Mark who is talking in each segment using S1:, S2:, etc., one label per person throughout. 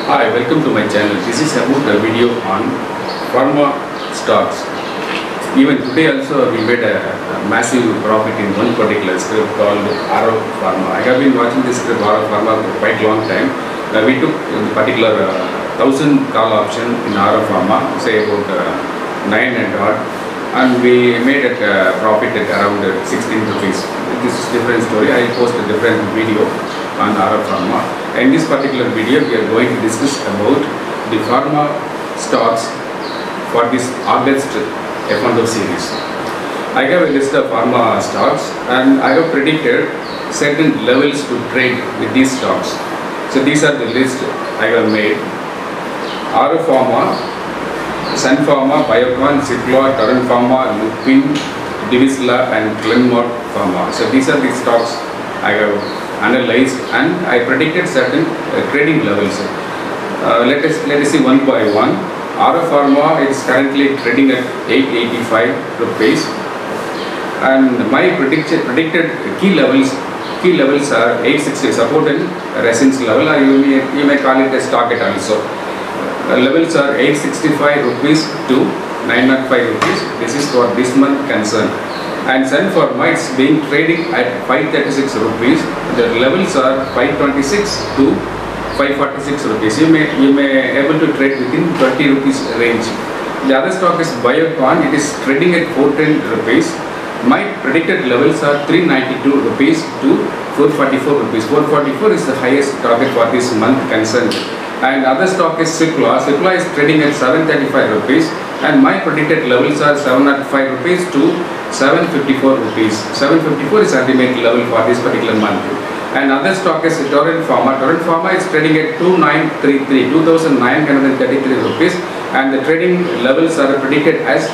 S1: Hi, welcome to my channel. This is about a video on pharma stocks. Even today also we made a massive profit in one particular script called Arrow Pharma. I have been watching this script Arrow Pharma for quite long time. We took the particular 1000 call option in Arrow Pharma, say about 9 and odd, and we made a profit at around 16 rupees. This is a different story. I post a different video on Arrow Pharma. In this particular video, we are going to discuss about the pharma stocks for this August F&O series. I have a list of pharma stocks and I have predicted certain levels to trade with these stocks. So these are the list I have made. Arrow Pharma, Sun Pharma, Biocon, Cipla, Torrent Pharma, Lupin, Divi's Lab and Glenmark Pharma. So these are the stocks I have analyzed and I predicted certain trading levels. Let us see one by one. Arrow Pharma is currently trading at 885 rupees, and my predicted key levels are 860 support and resistance level, or you may call it a target also. Levels are 865 rupees to 905 rupees. This is for this month concerned. And Sun Pharma is being trading at 536 rupees. The levels are 526 to 546 rupees. You may able to trade within 20 rupees range. The other stock is Biocon. It is trading at 410 rupees. My predicted levels are 392 rupees to 444 rupees. 444 is the highest target for this month concerned. And other stock is Cipla. Cipla is trading at 735 rupees. And my predicted levels are 705 rupees to 754 rupees. 754 is ultimate level for this particular month. And other stock is Torrent Pharma. Torrent Pharma is trading at 2933 rupees, and the trading levels are predicted as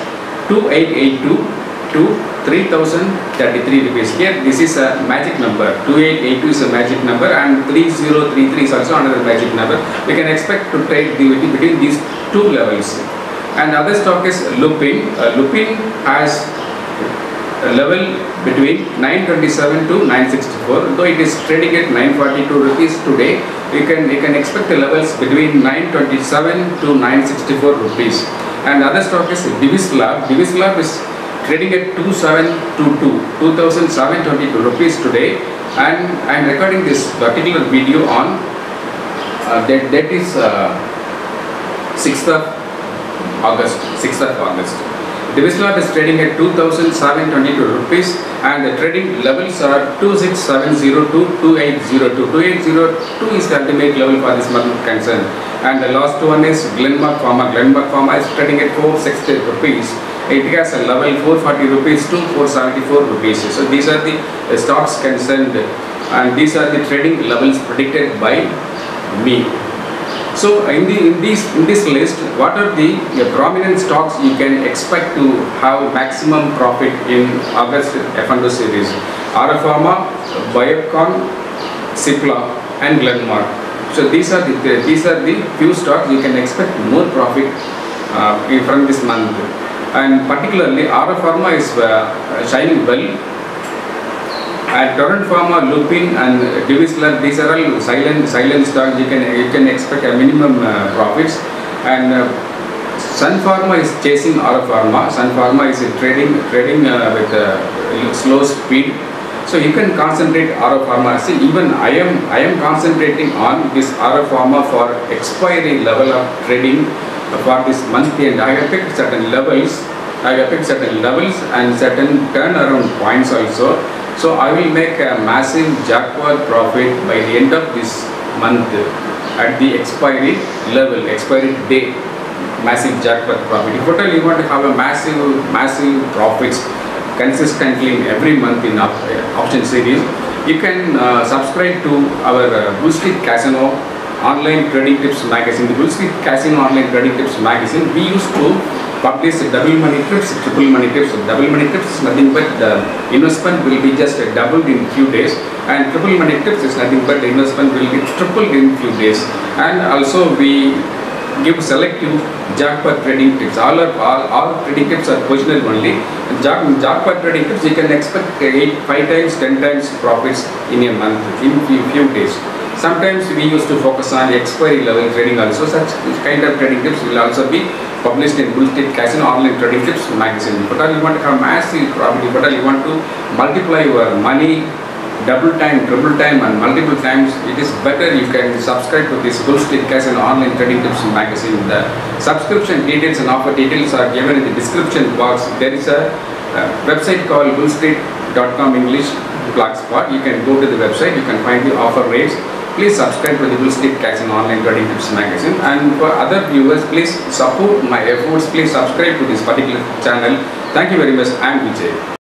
S1: 2882 to 3033 rupees. Here this is a magic number. 2882 is a magic number and 3033 is also another magic number. We can expect to trade between these two levels. And other stock is Lupin. Lupin has a level between 927 to 964. Though it is trading at 942 rupees today, you can expect the levels between 927 to 964 rupees. And other stock is Divi's Lab. Divi's Lab is trading at 2722 rupees today. And I am recording this particular video on that is 6th of August. Divi's Lab is trading at 2722 rupees, and the trading levels are 2670 to 2802. 2802 is the ultimate level for this month concerned. And the last one is Glenmark Pharma. Glenmark Pharma is trading at 460 rupees. It has a level 440 rupees to 474 rupees. So these are the stocks concerned, and these are the trading levels predicted by me. So in this list, what are the prominent stocks you can expect to have maximum profit in August F&O series? Arrow Pharma, Biocon, Cipla and Glenmark. So these are the few stocks you can expect more profit from this month. And particularly Arrow Pharma is shining well. And Torrent Pharma, Lupin and Divi's Lab, these are all silent stocks. You can expect a minimum profits. And Sun Pharma is chasing Arrow Pharma. Sun Pharma is trading with slow speed. So you can concentrate Arrow Pharma. See, even I am concentrating on this Arrow Pharma for expiry level of trading for this month, and I have picked certain levels. And certain turnaround points also. So I will make a massive jackpot profit by the end of this month at the expiry level, expiry day. Massive jackpot profit. If at all you want to have a massive profits consistently in every month in option series, you can subscribe to our Bull Street Casino online trading tips magazine. The Bull Street Casino online trading tips magazine, we used to publish double money tips, triple money tips. Double money tips is nothing but the investment will be just doubled in few days, and triple money tips is nothing but the investment will be tripled in few days. And also we give selective jackpot trading tips. All trading tips are positional only. Jackpot trading tips you can expect 5 times, 10 times profits in a month, in few days. Sometimes we used to focus on expiry level trading also. Such kind of trading tips will also be published in Bull Street Casino Online Trading Tips magazine. But you want to have massive profit, but you want to multiply your money double time, triple time and multiple times, it is better you can subscribe to this Bull Street Casino Online Trading Tips magazine. The subscription details and offer details are given in the description box. There is a website called bullstreet.com English blogspot. You can go to the website, you can find the offer rates. Please subscribe to the Bull Street Casino Online Trading Tips magazine, and for other viewers, please support my efforts. Please subscribe to this particular channel. Thank you very much. I am Vijay.